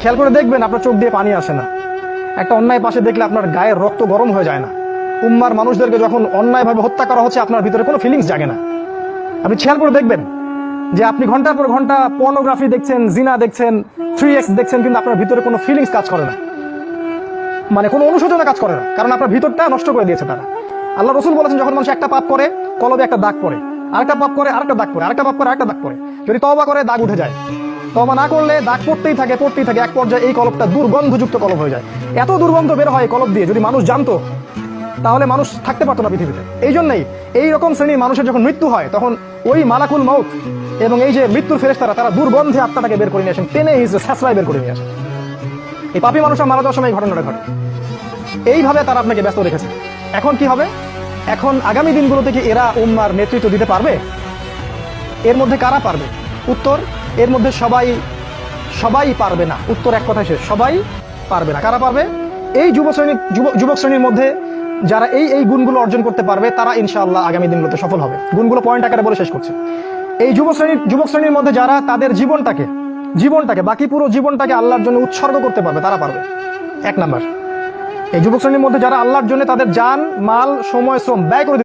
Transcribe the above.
খেয়াল করে দেখবেন আপনার চোখ দিয়ে পানি আসে না। একটা অন্যায় পাশে দেখলে আপনার গায়ের রক্ত গরম হয়ে যায় না। উম্মার মানুষদেরকে যখন অন্যায়ভাবে হত্যা করা হচ্ছে আপনার ভিতরে কোনো ফিলিংস জাগে না। আপনি খেয়াল করে দেখবেন যে আপনি ঘন্টার পর ঘন্টা পর্নোগ্রাফি দেখছেন, জিনা দেখছেন, 3x দেখছেন, কিন্তু আপনার ভিতরে কোনো ফিলিংস কাজ করে না, মানে কোনো অনুশোচনা কাজ করে না, কারণ আপনার ভিতরটা নষ্ট করে দিয়েছে তারা। আল্লাহ রসুল বলেছেন যখন মানুষ একটা পাপ করে কলবে একটা দাগ পড়ে, আরেকটা পাপ করে আরেকটা দাগ পড়ে, আরেকটা পাপ করে আরেকটা দাগ পড়ে। যদি তওবা করে দাগ উঠে যায়, তওবা না করলে দাগ পড়তেই থাকে পড়তেই থাকে, এক পর্যায়ে এই কলবটা দুর্গন্ধযুক্ত কলব হয়ে যায়। এত দুর্গন্ধ বের হয় কলব দিয়ে, যদি মানুষ জানতো তাহলে মানুষ থাকতে পারতো না পৃথিবীতে। এই জন্যই এই রকম শ্রেণীর মানুষের যখন মৃত্যু হয় তখন ওই মালাকুল মউত এবং এই যে মৃত্যুর ফেরেশতারা তারা দুর্গন্ধে আত্মাটাকে বের করে নিয়ে আসেন, টেনে স্যাঁচড়ায় বের করে নিয়ে আসেন। এই পাপী মানুষরা মারা যাওয়ার সময় এই ঘটনাটা ঘটে। এইভাবে তারা আপনাকে ব্যস্ত রেখেছে। এখন কি হবে? এখন আগামী দিনগুলোতে কি এরা উম্মার নেতৃত্ব দিতে পারবে? এর মধ্যে কারা পারবে? উত্তর, এর মধ্যে সবাই পারবে না। উত্তর এক কথায় শেষ, সবাই পারবে না। কারা পারবে? এই যুবক শ্রেণীর মধ্যে যারা এই গুণগুলো অর্জন করতে পারবে তারা ইনশাআল্লাহ আগামী দিনগুলোতে সফল হবে। গুণগুলো পয়েন্ট আকারে বলে শেষ করছে। এই যুবক শ্রেণীর মধ্যে যারা তাদের জীবনটাকে বাকি পুরো জীবনটাকে আল্লাহর জন্য উৎসর্গ করতে পারবে তারা পারবে। এক নাম্বার, এই যুবক শ্রেণীর মধ্যে যারা আল্লাহর জন্য তাদের জান, মাল, সময়, শ্রম ব্যয় করে